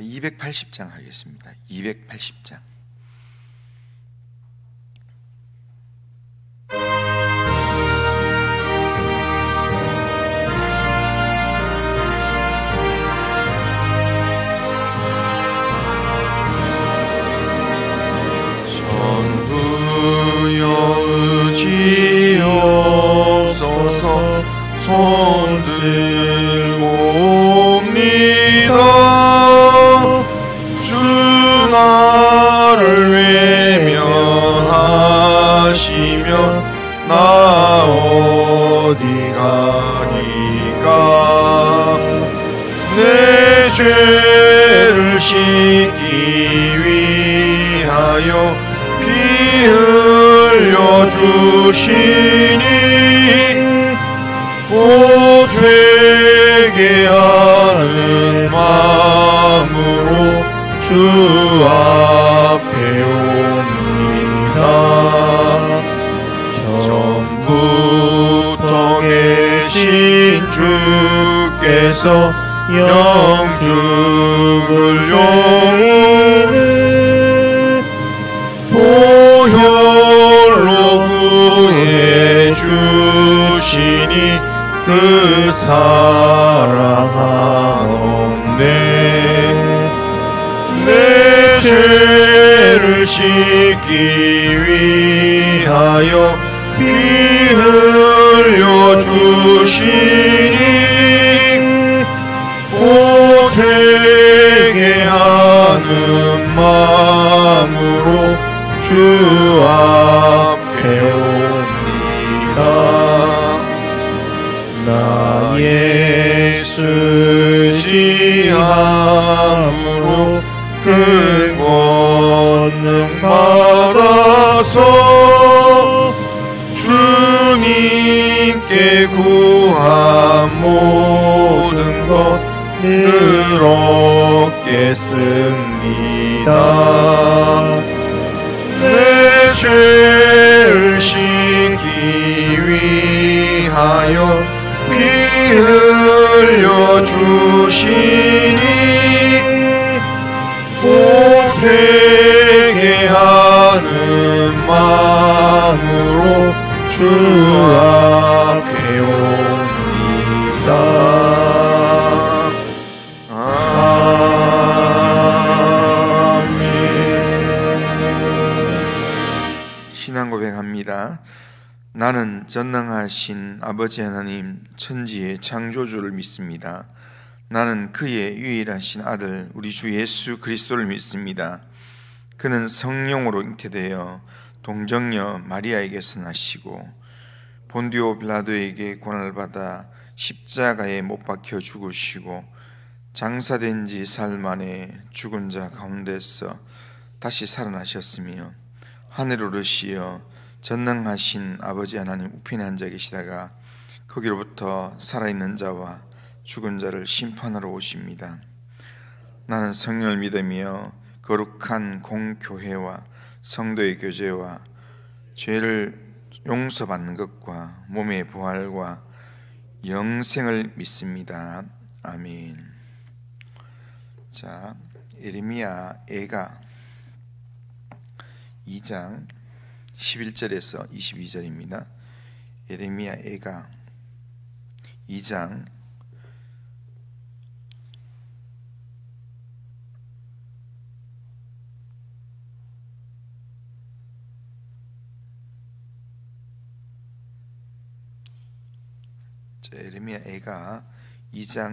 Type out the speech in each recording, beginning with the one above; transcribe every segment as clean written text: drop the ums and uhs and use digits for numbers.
280장 하겠습니다. 280장. 전부여 의지옵소서. 손들고 옵니다. 주 나를 외면하시면 나 어디 가리까. 내 죄를 씻기 위하여 피 흘려 주시니 곧 회개하는 마음으로 주 앞에 옵니다. 전부터 계신 주께서 영죽을 용해 보혈로 구해 주시니 그 사랑하옵네. 내 죄를 씻기 위하여 피 흘려 주시니 곧 회개하는 마음으로 주 앞에 옵니다. 나 예수 지함으로 큰 권능 받아서 주님께 구한 모든 것 늘 얻겠습니다. 내 죄를 씻기 위하여 피 흘려 주시니 곧 회개하는 마음으로 주 앞에 옵니다. 아멘. 신앙 고백합니다. 나는 전능하신 아버지 하나님 천지의 창조주를 믿습니다. 나는 그의 유일하신 아들 우리 주 예수 그리스도를 믿습니다. 그는 성령으로 잉태되어 동정녀 마리아에게서 나시고 본디오 빌라도에게 고난을 받아 십자가에 못 박혀 죽으시고 장사된 지 사흘 만에 죽은 자 가운데서 다시 살아나셨으며 하늘 오르시어 전능하신 아버지 하나님 우편에 앉아 계시다가 거기로부터 살아있는 자와 죽은 자를 심판하러 오십니다. 나는 성령을 믿으며 거룩한 공교회와 성도의 교제와 죄를 용서받는 것과 몸의 부활과 영생을 믿습니다. 아멘. 자, 예레미야 애가 2장 11절에서 22절입니다. 예레미야 애가 2장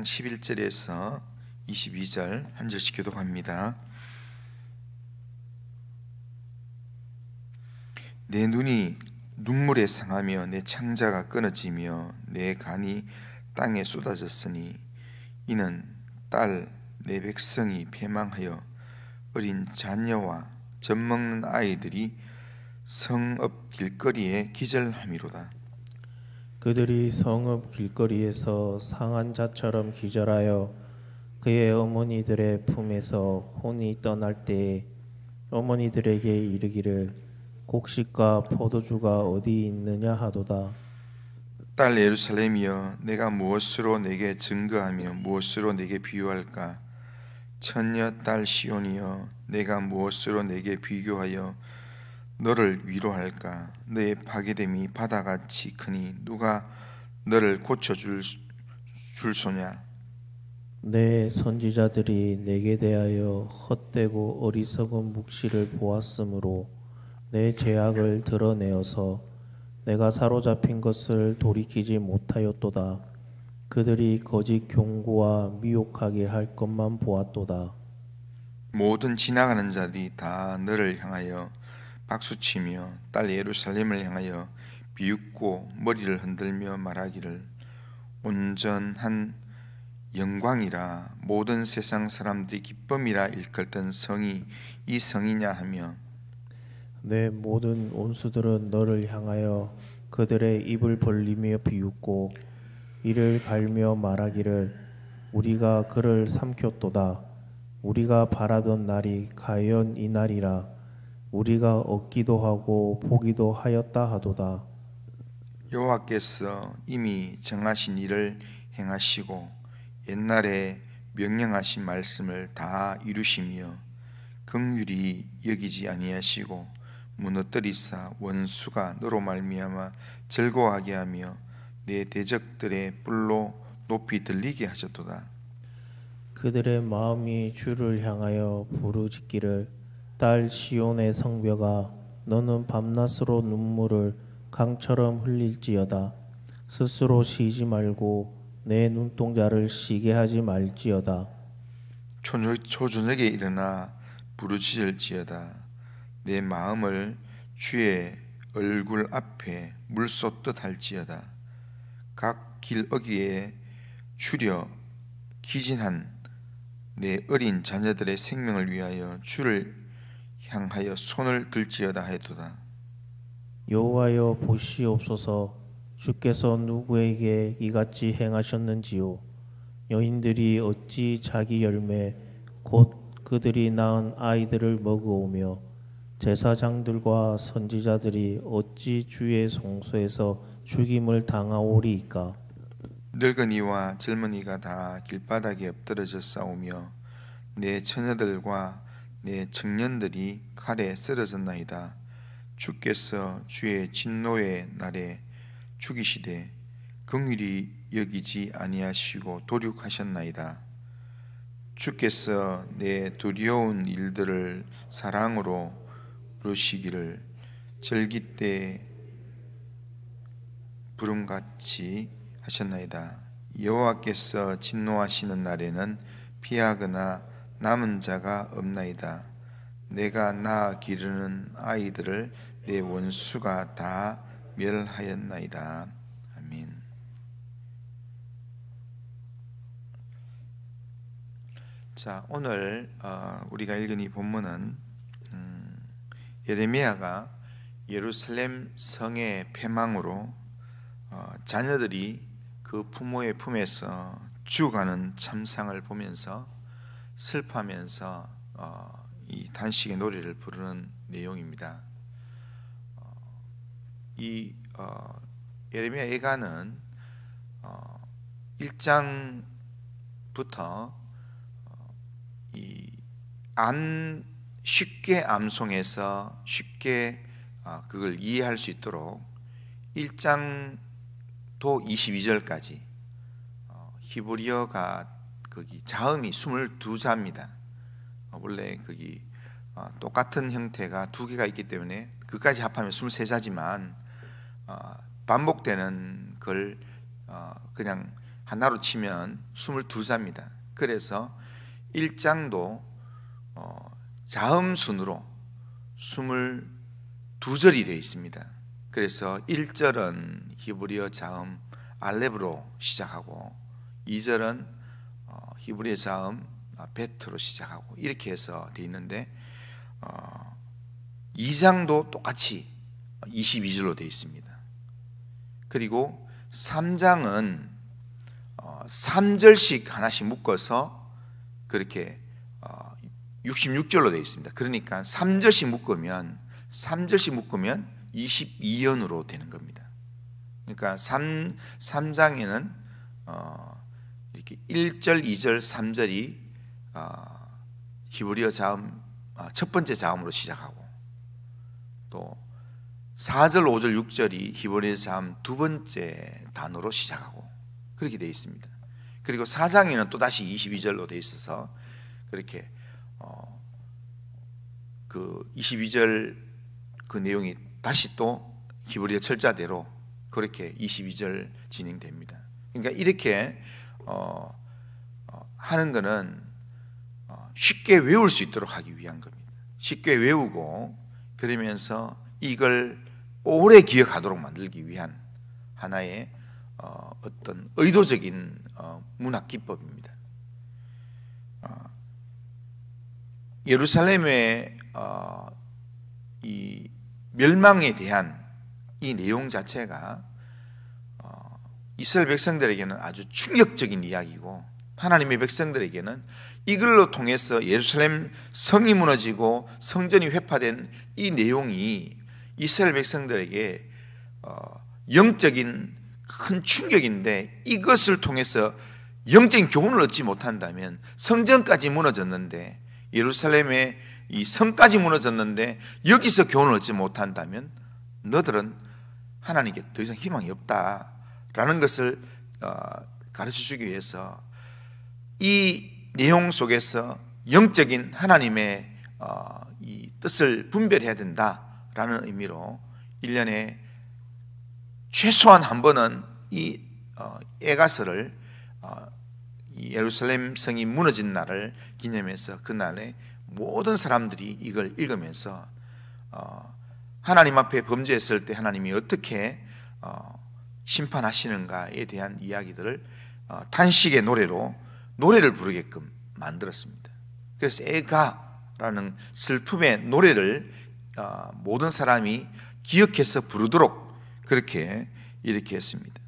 11절에서 22절 한 절씩 교독합니다. 내 눈이 눈물에 상하며 내 창자가 끊어지며 내 간이 땅에 쏟아졌으니 이는 딸 내 백성이 패망하여 어린 자녀와 젖먹는 아이들이 성읍 길거리에 기절함이로다. 그들이 성읍 길거리에서 상한 자처럼 기절하여 그의 어머니들의 품에서 혼이 떠날 때에 어머니들에게 이르기를 곡식과 포도주가 어디 있느냐 하도다. 딸 예루살렘이여, 내가 무엇으로 내게 증거하며 무엇으로 내게 비유할까? 처녀 딸 시온이여, 내가 무엇으로 내게 비교하여 너를 위로할까? 너의 파괴됨이 바다같이 크니 누가 너를 고쳐줄 소냐? 내 선지자들이 내게 대하여 헛되고 어리석은 묵시를 보았으므로 내 죄악을 드러내어서 내가 사로잡힌 것을 돌이키지 못하였도다. 그들이 거짓 경고와 미혹하게 할 것만 보았도다. 모든 지나가는 자들이 다 너를 향하여 박수치며 딸 예루살렘을 향하여 비웃고 머리를 흔들며 말하기를 온전한 영광이라, 모든 세상 사람들이 기쁨이라 일컬던 성이 이 성이냐 하며, 내 모든 온수들은 너를 향하여 그들의 입을 벌리며 비웃고 이를 갈며 말하기를 우리가 그를 삼켰도다. 우리가 바라던 날이 과연 이 날이라. 우리가 얻기도 하고 보기도 하였다 하도다. 여호와께서 이미 정하신 일을 행하시고 옛날에 명령하신 말씀을 다 이루시며 긍휼히 여기지 아니하시고 무너뜨리사 원수가 너로 말미암아 즐거워하게 하며 내 대적들의 뿔로 높이 들리게 하셨도다. 그들의 마음이 주를 향하여 부르짖기를 딸 시온의 성벽아, 너는 밤낮으로 눈물을 강처럼 흘릴지어다. 스스로 쉬지 말고 내 눈동자를 쉬게 하지 말지어다. 초저녁에 일어나 부르짖을지어다. 내 마음을 주의 얼굴 앞에 물 쏟듯 할지어다. 각 길 어귀에 추려 기진한 내 어린 자녀들의 생명을 위하여 주를 향하여 손을 들지어다 하였도다. 여호와여 보시옵소서. 주께서 누구에게 이같이 행하셨는지요? 여인들이 어찌 자기 열매 곧 그들이 낳은 아이들을 먹어오며 제사장들과 선지자들이 어찌 주의 성소에서 죽임을 당하오리이까? 늙은이와 젊은이가 다 길바닥에 엎드러져 싸우며 내 처녀들과 내 청년들이 칼에 쓰러졌나이다. 주께서 주의 진노의 날에 죽이시되 긍휼히 여기지 아니하시고 도륙하셨나이다. 주께서 내 두려운 일들을 사랑으로 부르시기를 절기 때 부름같이 하셨나이다. 여호와께서 진노하시는 날에는 피하거나 남은 자가 없나이다. 내가 낳아 기르는 아이들을 내 원수가 다 멸하였나이다. 아멘. 자, 오늘 우리가 읽은 이 본문은 예레미야가 예루살렘 성의 패망으로 자녀들이 그 부모의 품에서 죽어가는 참상을 보면서 슬퍼하면서 이 단식의 노래를 부르는 내용입니다. 이 예레미야 예가는 1장부터 쉽게 암송해서 쉽게 그걸 이해할 수 있도록 1장도 22절까지 히브리어가 거기 자음이 22자입니다. 원래 거기 똑같은 형태가 두 개가 있기 때문에 그까지 합하면 23자지만 반복되는 걸 그냥 하나로 치면 22자입니다. 그래서 1장도 자음 순으로 22절이 되어 있습니다. 그래서 1절은 히브리어 자음 알렙으로 시작하고 2절은 히브리어 자음 베트로 시작하고 이렇게 해서 되어 있는데 2장도 똑같이 22절로 되어 있습니다. 그리고 3장은 3절씩 하나씩 묶어서 그렇게 66절로 되어 있습니다. 그러니까 3절씩 묶으면 22연으로 되는 겁니다. 그러니까 3장에는 이렇게 1절, 2절, 3절이 히브리어 자음 첫 번째 자음으로 시작하고, 또 4절, 5절, 6절이 히브리어 자음 두 번째 단어로 시작하고 그렇게 되어 있습니다. 그리고 4장에는 또 다시 22절로 되어 있어서 그렇게 그 22절 그 내용이 다시 또 히브리어 철자대로 그렇게 22절 진행됩니다. 그러니까 이렇게 하는 것은 쉽게 외울 수 있도록 하기 위한 겁니다. 쉽게 외우고 그러면서 이걸 오래 기억하도록 만들기 위한 하나의 어떤 의도적인 문학 기법입니다. 예루살렘의 이 멸망에 대한 이 내용 자체가 이스라엘 백성들에게는 아주 충격적인 이야기고, 하나님의 백성들에게는 이걸로 통해서 예루살렘 성이 무너지고 성전이 회파된 이 내용이 이스라엘 백성들에게 영적인 큰 충격인데, 이것을 통해서 영적인 교훈을 얻지 못한다면, 성전까지 무너졌는데, 예루살렘의 이 성까지 무너졌는데 여기서 교훈을 얻지 못한다면 너들은 하나님께 더 이상 희망이 없다라는 것을 가르쳐 주기 위해서 이 내용 속에서 영적인 하나님의 이 뜻을 분별해야 된다라는 의미로 1년에 최소한 한 번은 이 에가서를 이 예루살렘 성이 무너진 날을 기념해서 그날에 모든 사람들이 이걸 읽으면서 하나님 앞에 범죄했을 때 하나님이 어떻게 심판하시는가에 대한 이야기들을 탄식의 노래를 부르게끔 만들었습니다. 그래서 에가라는 슬픔의 노래를 모든 사람이 기억해서 부르도록 그렇게 이렇게 했습니다.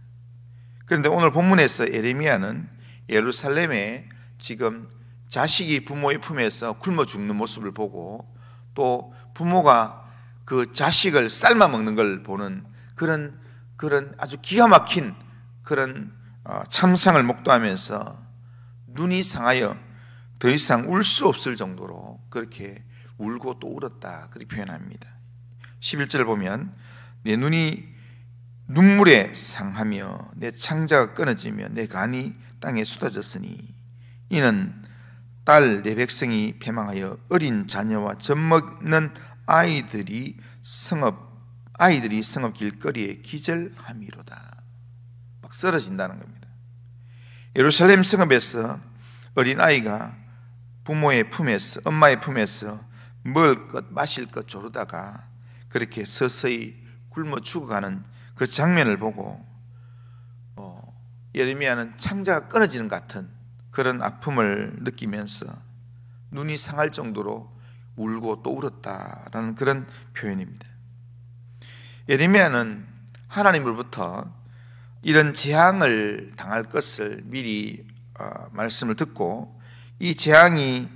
그런데 오늘 본문에서 예레미야는 예루살렘에 지금 자식이 부모의 품에서 굶어 죽는 모습을 보고, 또 부모가 그 자식을 삶아 먹는 걸 보는 그런 아주 기가 막힌 그런 참상을 목도하면서 눈이 상하여 더 이상 울 수 없을 정도로 그렇게 울고 또 울었다, 그렇게 표현합니다. 11절을 보면 내 눈이 눈물에 상하며 내 창자가 끊어지며 내 간이 땅에 쏟아졌으니 이는 딸 내 백성이 패망하여 어린 자녀와 젖먹는 아이들이 성읍 길거리에 기절함이로다. 막 쓰러진다는 겁니다. 예루살렘 성읍에서 어린 아이가 부모의 품에서, 엄마의 품에서 먹을 것 마실 것 조르다가 그렇게 서서히 굶어 죽어가는 그 장면을 보고 예레미야는 창자가 끊어지는 것 같은 그런 아픔을 느끼면서 눈이 상할 정도로 울고 또 울었다라는 그런 표현입니다. 예레미야는 하나님으로부터 이런 재앙을 당할 것을 미리 말씀을 듣고 이 재앙이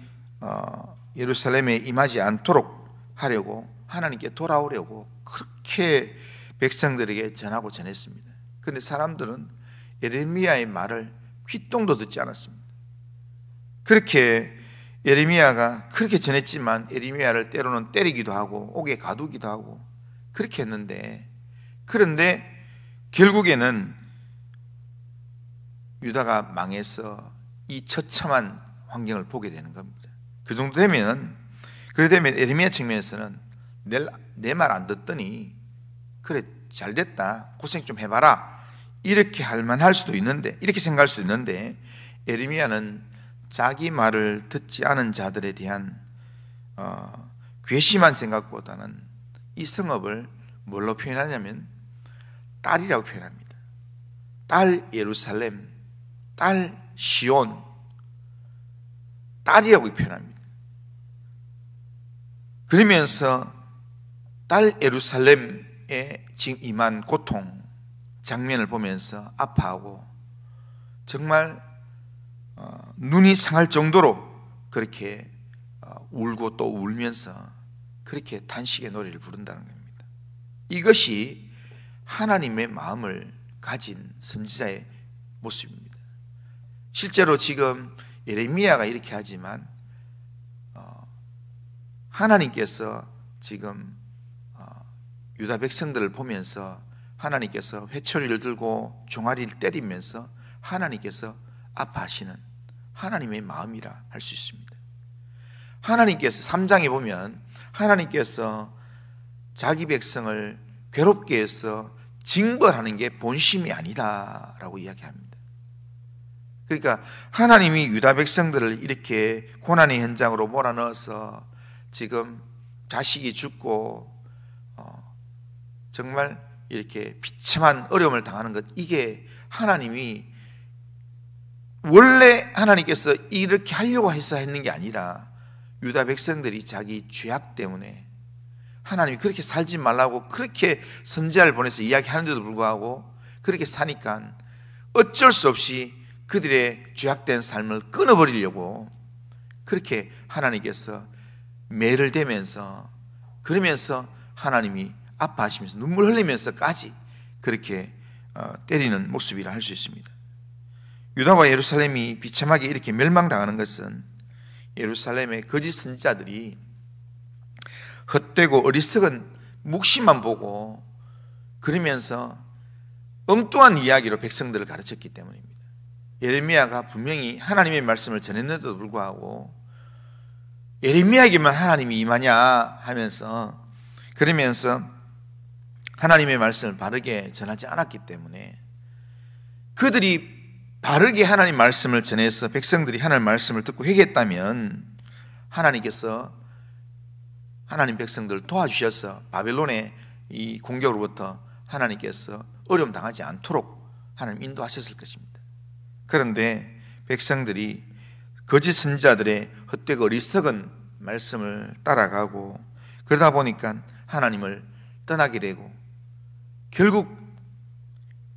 예루살렘에 임하지 않도록 하려고 하나님께 돌아오려고 그렇게 백성들에게 전하고 전했습니다. 그런데 사람들은 예레미야의 말을 귓등도 듣지 않았습니다. 그렇게 예레미야가 그렇게 전했지만 예레미야를 때로는 때리기도 하고 옥에 가두기도 하고 그렇게 했는데, 그런데 결국에는 유다가 망해서 이 처참한 환경을 보게 되는 겁니다. 그 정도 되면, 예레미야 측면에서는 내 말 안 듣더니 그래 잘 됐다, 고생 좀 해봐라, 이렇게 할 만할 수도 있는데, 이렇게 생각할 수도 있는데, 예레미야는 자기 말을 듣지 않은 자들에 대한 괘씸한 생각보다는 이 성읍을 뭘로 표현하냐면 딸이라고 표현합니다. 딸 예루살렘, 딸 시온, 딸이라고 표현합니다. 그러면서 딸 예루살렘에 지금 임한 고통 장면을 보면서 아파하고 정말 눈이 상할 정도로 그렇게 울고 또 울면서 그렇게 탄식의 노래를 부른다는 겁니다. 이것이 하나님의 마음을 가진 선지자의 모습입니다. 실제로 지금 예레미야가 이렇게 하지만 하나님께서 지금 유다 백성들을 보면서 하나님께서 회초리를 들고 종아리를 때리면서 하나님께서 아파하시는 하나님의 마음이라 할 수 있습니다. 하나님께서 3장에 보면 하나님께서 자기 백성을 괴롭게 해서 징벌하는 게 본심이 아니다 라고 이야기합니다. 그러니까 하나님이 유다 백성들을 이렇게 고난의 현장으로 몰아넣어서 지금 자식이 죽고 정말 이렇게 비참한 어려움을 당하는 것, 이게 하나님이 원래 하나님께서 이렇게 하려고 해서 했는 게 아니라 유다 백성들이 자기 죄악 때문에 하나님이 그렇게 살지 말라고 그렇게 선지자를 보내서 이야기하는데도 불구하고 그렇게 사니까 어쩔 수 없이 그들의 죄악된 삶을 끊어버리려고 그렇게 하나님께서 매를 대면서, 그러면서 하나님이 아파하시면서 눈물 흘리면서까지 그렇게 때리는 모습이라 할 수 있습니다. 유다와 예루살렘이 비참하게 이렇게 멸망당하는 것은 예루살렘의 거짓 선지자들이 헛되고 어리석은 묵시만 보고 그러면서 엉뚱한 이야기로 백성들을 가르쳤기 때문입니다. 예레미야가 분명히 하나님의 말씀을 전했는데도 불구하고 예레미야에게만 하나님이 임하냐 하면서, 그러면서 하나님의 말씀을 바르게 전하지 않았기 때문에 그들이 바르게 하나님 말씀을 전해서 백성들이 하나님 말씀을 듣고 회개했다면 하나님께서 하나님 백성들을 도와주셔서 바벨론의 이 공격으로부터 하나님께서 어려움 당하지 않도록 하나님 인도하셨을 것입니다. 그런데 백성들이 거짓 선지자들의 헛되고 어리석은 말씀을 따라가고 그러다 보니까 하나님을 떠나게 되고 결국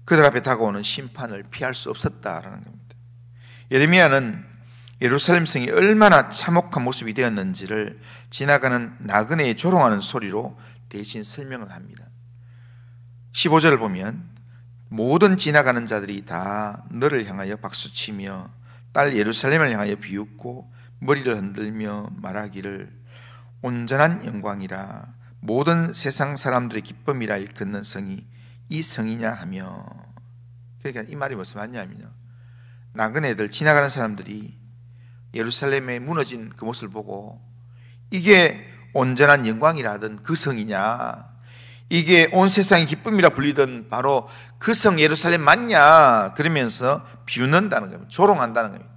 그들 앞에 다가오는 심판을 피할 수 없었다라는 겁니다. 예레미야는 예루살렘 성이 얼마나 참혹한 모습이 되었는지를 지나가는 나그네의 조롱하는 소리로 대신 설명을 합니다. 15절을 보면 모든 지나가는 자들이 다 너를 향하여 박수치며 딸 예루살렘을 향하여 비웃고 머리를 흔들며 말하기를 온전한 영광이라 모든 세상 사람들의 기쁨이라 일컫는 성이 이 성이냐 하며, 그러니까 이 말이 무슨 말이냐면요, 나그네들 지나가는 사람들이 예루살렘의 무너진 그 모습을 보고 이게 온전한 영광이라 하던 그 성이냐, 이게 온 세상의 기쁨이라 불리던 바로 그 성 예루살렘 맞냐, 그러면서 비웃는다는 겁니다. 조롱한다는 겁니다.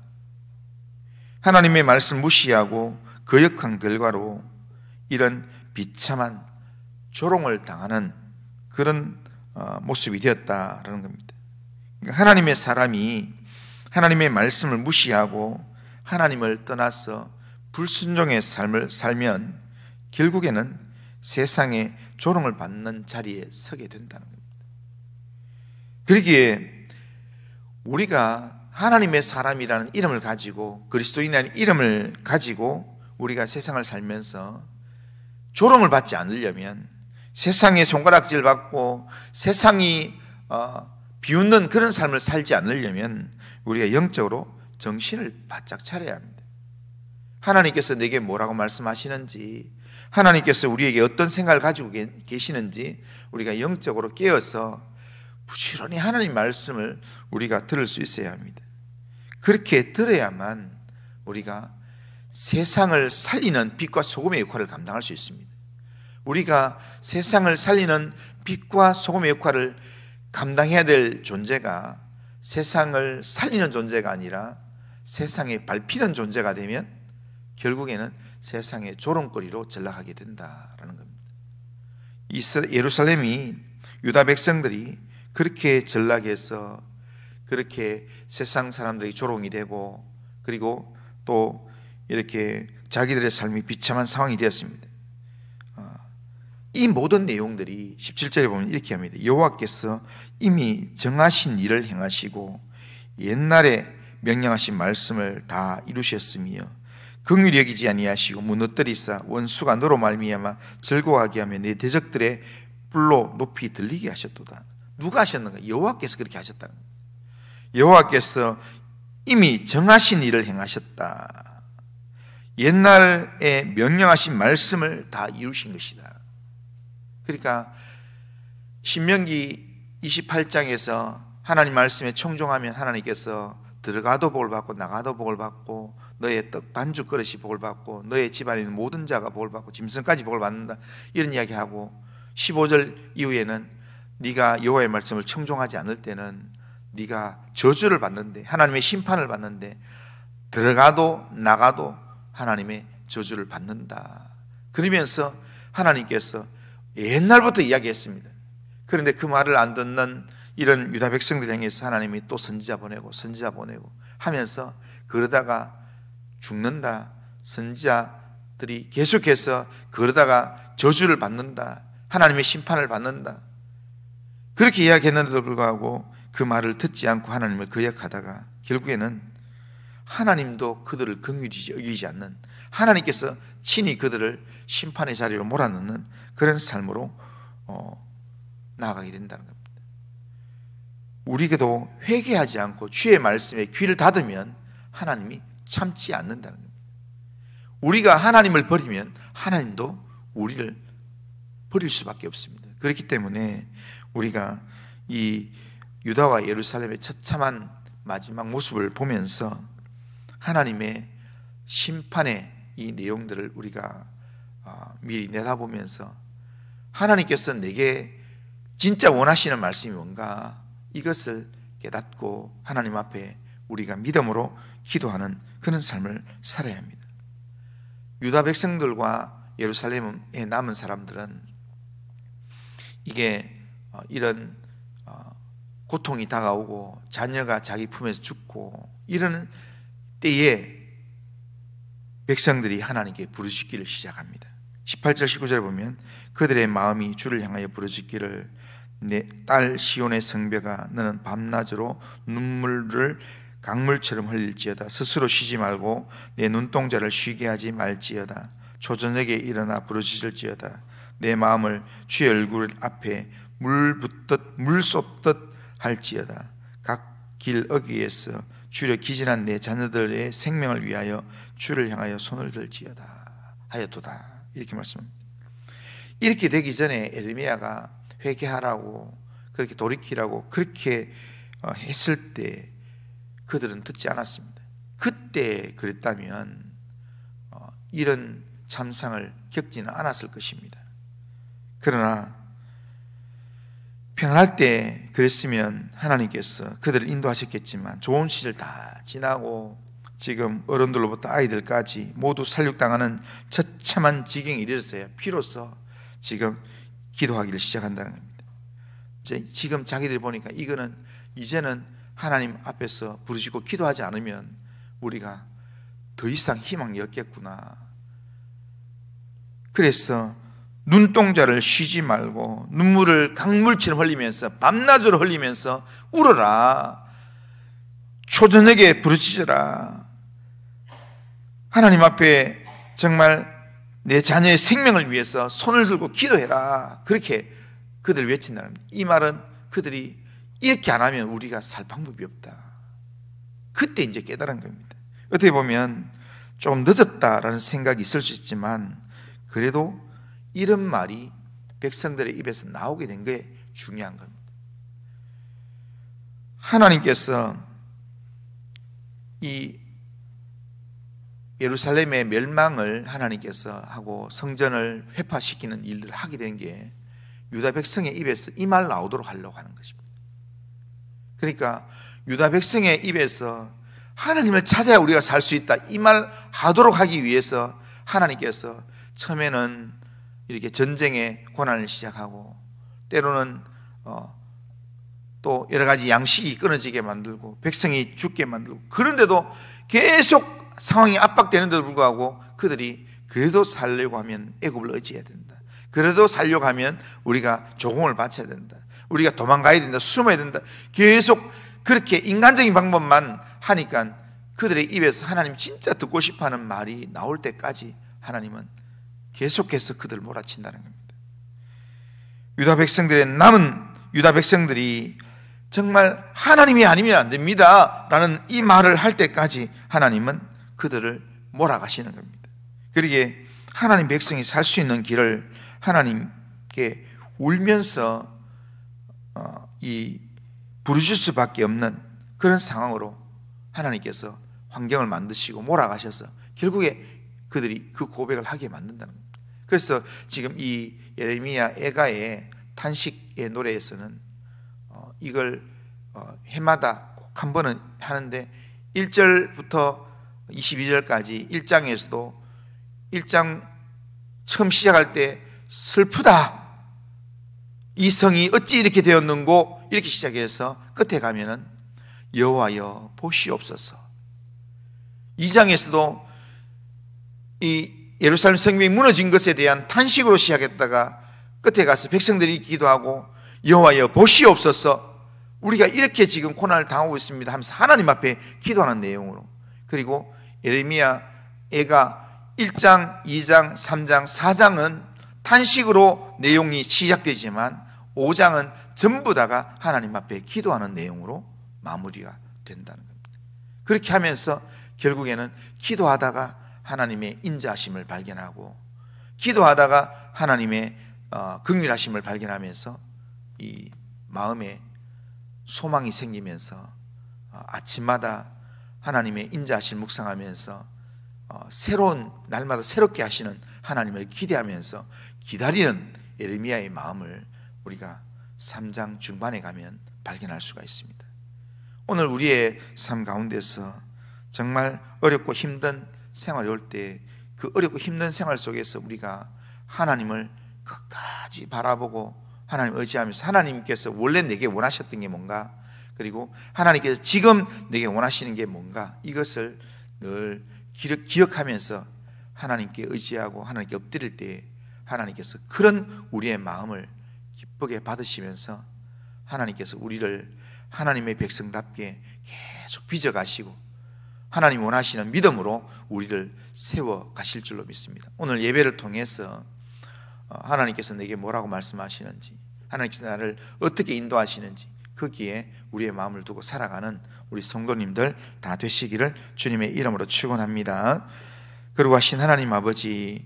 하나님의 말씀 무시하고 거역한 결과로 이런 비참한 조롱을 당하는 그런 모습이 되었다라는 겁니다. 그러니까 하나님의 사람이 하나님의 말씀을 무시하고 하나님을 떠나서 불순종의 삶을 살면 결국에는 세상의 조롱을 받는 자리에 서게 된다는 겁니다. 그러기에 우리가 하나님의 사람이라는 이름을 가지고, 그리스도인이라는 이름을 가지고 우리가 세상을 살면서 조롱을 받지 않으려면, 세상의 손가락질 받고 세상이 비웃는 그런 삶을 살지 않으려면 우리가 영적으로 정신을 바짝 차려야 합니다. 하나님께서 내게 뭐라고 말씀하시는지, 하나님께서 우리에게 어떤 생각을 가지고 계시는지 우리가 영적으로 깨어서 부지런히 하나님 말씀을 우리가 들을 수 있어야 합니다. 그렇게 들어야만 우리가 세상을 살리는 빛과 소금의 역할을 감당할 수 있습니다. 우리가 세상을 살리는 빛과 소금의 역할을 감당해야 될 존재가 세상을 살리는 존재가 아니라 세상에 밟히는 존재가 되면 결국에는 세상의 조롱거리로 전락하게 된다라는 겁니다. 예루살렘이, 유다 백성들이 그렇게 전락해서 그렇게 세상 사람들이 조롱이 되고 그리고 또 이렇게 자기들의 삶이 비참한 상황이 되었습니다. 이 모든 내용들이 17절에 보면 이렇게 합니다. 여호와께서 이미 정하신 일을 행하시고 옛날에 명령하신 말씀을 다 이루셨으며 긍휼히 여기지 아니하시고 무너뜨리사 원수가 너로 말미암아 즐거워하게 하며 내 대적들의 불로 높이 들리게 하셨도다. 누가 하셨는가? 여호와께서 그렇게 하셨다는 거예요. 여호와께서 이미 정하신 일을 행하셨다. 옛날에 명령하신 말씀을 다 이루신 것이다. 그러니까 신명기 28장에서 하나님 말씀에 청종하면 하나님께서 들어가도 복을 받고 나가도 복을 받고 너의 떡 반죽 그릇이 복을 받고 너의 집안에 있는 모든 자가 복을 받고 짐승까지 복을 받는다, 이런 이야기하고, 15절 이후에는 네가 여호와의 말씀을 청종하지 않을 때는 네가 저주를 받는데, 하나님의 심판을 받는데, 들어가도 나가도 하나님의 저주를 받는다. 그러면서 하나님께서 옛날부터 이야기했습니다. 그런데 그 말을 안 듣는 이런 유다 백성들 향해서 하나님이 또 선지자 보내고 하면서 그러다가 죽는다, 선지자들이 계속해서 그러다가 저주를 받는다, 하나님의 심판을 받는다, 그렇게 이야기했는데도 불구하고 그 말을 듣지 않고 하나님을 거역하다가 결국에는 하나님도 그들을 긍휼히 여기지 않는, 하나님께서 친히 그들을 심판의 자리로 몰아넣는 그런 삶으로 나아가게 된다는 겁니다. 우리도 회개하지 않고 주의 말씀에 귀를 닫으면 하나님이 참지 않는다는 겁니다. 우리가 하나님을 버리면 하나님도 우리를 버릴 수밖에 없습니다. 그렇기 때문에 우리가 이 유다와 예루살렘의 처참한 마지막 모습을 보면서 하나님의 심판의 이 내용들을 우리가 미리 내다보면서 하나님께서 내게 진짜 원하시는 말씀이 뭔가, 이것을 깨닫고 하나님 앞에 우리가 믿음으로 기도하는 그런 삶을 살아야 합니다. 유다 백성들과 예루살렘에 남은 사람들은 이게 이런 고통이 다가오고 자녀가 자기 품에서 죽고 이러는 때에 백성들이 하나님께 부르짖기를 시작합니다. 18절 19절에 보면 그들의 마음이 주를 향하여 부르짖기를 내 딸 시온의 성벽아 너는 밤낮으로 눈물을 강물처럼 흘릴지어다. 스스로 쉬지 말고 내 눈동자를 쉬게 하지 말지어다. 초저녁에 일어나 부르짖을지어다. 내 마음을 주의 얼굴 앞에 물 붓듯 물 쏟듯 할지어다. 각 길 어귀에서 주를 기진한 내 자녀들의 생명을 위하여 주를 향하여 손을 들지어다 하였도다. 이렇게 말씀합니다. 이렇게 되기 전에 에르미야가 회개하라고 그렇게 돌이키라고 그렇게 했을 때 그들은 듣지 않았습니다. 그때 그랬다면 이런 참상을 겪지는 않았을 것입니다. 그러나 평안할 때 그랬으면 하나님께서 그들을 인도하셨겠지만 좋은 시절 다 지나고 지금 어른들로부터 아이들까지 모두 살육당하는 처참한 지경에 이르렀어요. 비로소 지금 기도하기를 시작한다는 겁니다. 지금 자기들이 보니까 이제는 하나님 앞에서 부르짖고 기도하지 않으면 우리가 더 이상 희망이 없겠구나. 그래서 눈동자를 쉬지 말고 눈물을 강물처럼 흘리면서 밤낮으로 흘리면서 울어라. 초저녁에 부르짖어라. 하나님 앞에 정말 내 자녀의 생명을 위해서 손을 들고 기도해라. 그렇게 그들 외친다는 겁니다. 이 말은 그들이 이렇게 안 하면 우리가 살 방법이 없다. 그때 이제 깨달은 겁니다. 어떻게 보면 좀 늦었다라는 생각이 있을 수 있지만 그래도 이런 말이 백성들의 입에서 나오게 된 게 중요한 겁니다. 하나님께서 이 예루살렘의 멸망을 하나님께서 하고 성전을 회파시키는 일들을 하게 된 게 유다 백성의 입에서 이 말 나오도록 하려고 하는 것입니다. 그러니까 유다 백성의 입에서 하나님을 찾아야 우리가 살 수 있다 이 말 하도록 하기 위해서 하나님께서 처음에는 이렇게 전쟁의 고난을 시작하고 때로는 또 여러 가지 양식이 끊어지게 만들고 백성이 죽게 만들고 그런데도 계속 상황이 압박되는데도 불구하고 그들이 그래도 살려고 하면 애굽을 의지해야 된다. 그래도 살려고 하면 우리가 조공을 바쳐야 된다. 우리가 도망가야 된다. 숨어야 된다. 계속 그렇게 인간적인 방법만 하니까 그들의 입에서 하나님 진짜 듣고 싶어하는 말이 나올 때까지 하나님은 계속해서 그들을 몰아친다는 겁니다. 남은 유다 백성들이 정말 하나님이 아니면 안 됩니다 라는 이 말을 할 때까지 하나님은 그들을 몰아가시는 겁니다. 그러기에 하나님 백성이 살 수 있는 길을 하나님께 울면서 부르실 수밖에 없는 그런 상황으로 하나님께서 환경을 만드시고 몰아가셔서 결국에 그들이 그 고백을 하게 만든다는 겁니다. 그래서 지금 이 예레미야 애가의 탄식의 노래에서는 이걸 해마다 꼭 한 번은 하는데 1절부터 22절까지 1장에서도 1장 처음 시작할 때 슬프다, 이 성이 어찌 이렇게 되었는고 이렇게 시작해서 끝에 가면은 여호와여 보시옵소서. 2장에서도 이 예루살렘 성벽이 무너진 것에 대한 탄식으로 시작했다가 끝에 가서 백성들이 기도하고 여호와여 보시옵소서, 우리가 이렇게 지금 고난을 당하고 있습니다 하면서 하나님 앞에 기도하는 내용으로, 그리고 예레미야 애가 1장, 2장, 3장, 4장은 탄식으로 내용이 시작되지만 5장은 전부 다가 하나님 앞에 기도하는 내용으로 마무리가 된다는 겁니다. 그렇게 하면서 결국에는 기도하다가 하나님의 인자하심을 발견하고, 기도하다가 하나님의 긍휼하심을 발견하면서 이 마음에 소망이 생기면서 아침마다 하나님의 인자하심을 묵상하면서 새로운 날마다 새롭게 하시는 하나님을 기대하면서 기다리는 예레미야의 마음을 우리가 3장 중반에 가면 발견할 수가 있습니다. 오늘 우리의 삶 가운데서 정말 어렵고 힘든 생활이 올 때 그 어렵고 힘든 생활 속에서 우리가 하나님을 끝까지 바라보고 하나님 의지하면서 하나님께서 원래 내게 원하셨던 게 뭔가, 그리고 하나님께서 지금 내게 원하시는 게 뭔가, 이것을 늘 기억하면서 하나님께 의지하고 하나님께 엎드릴 때 하나님께서 그런 우리의 마음을 기쁘게 받으시면서 하나님께서 우리를 하나님의 백성답게 계속 빚어가시고 하나님 원하시는 믿음으로 우리를 세워 가실 줄로 믿습니다. 오늘 예배를 통해서 하나님께서 내게 뭐라고 말씀하시는지, 하나님께서 나를 어떻게 인도하시는지 거기에 우리의 마음을 두고 살아가는 우리 성도님들 다 되시기를 주님의 이름으로 축원합니다. 그리고 하신 하나님 아버지,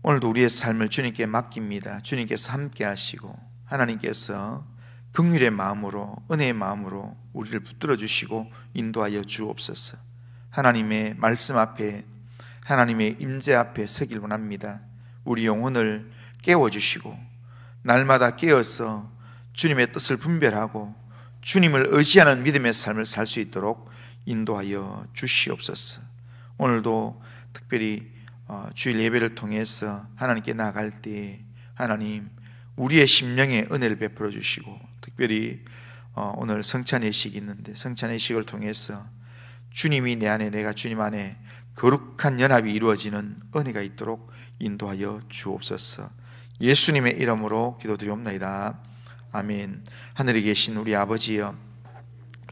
오늘도 우리의 삶을 주님께 맡깁니다. 주님께서 함께 하시고 하나님께서 긍휼의 마음으로, 은혜의 마음으로 우리를 붙들어 주시고 인도하여 주옵소서. 하나님의 말씀 앞에, 하나님의 임재 앞에 서길 원합니다. 우리 영혼을 깨워주시고 날마다 깨어서 주님의 뜻을 분별하고 주님을 의지하는 믿음의 삶을 살 수 있도록 인도하여 주시옵소서. 오늘도 특별히 주일 예배를 통해서 하나님께 나아갈 때 하나님 우리의 심령에 은혜를 베풀어 주시고, 특별히 오늘 성찬예식이 있는데 성찬예식을 통해서 주님이 내 안에, 내가 주님 안에 거룩한 연합이 이루어지는 은혜가 있도록 인도하여 주옵소서. 예수님의 이름으로 기도드리옵나이다. 아멘. 하늘에 계신 우리 아버지여,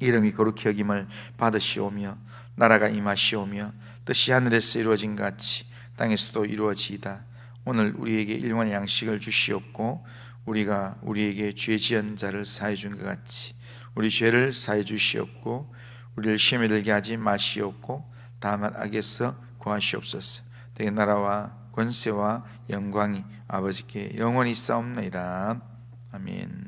이름이 거룩히 여김을 받으시오며 나라가 임하시오며 뜻이 하늘에서 이루어진 것 같이 땅에서도 이루어지이다. 오늘 우리에게 일용할 양식을 주시옵고 우리가 우리에게 죄 지은 자를 사해 준 것 같이 우리 죄를 사해 주시옵고 우리를 시험에 들게 하지 마시옵고 다만 악에서 구하시옵소서. 대개 나라와 권세와 영광이 아버지께 영원히 있사옵나이다. 아멘.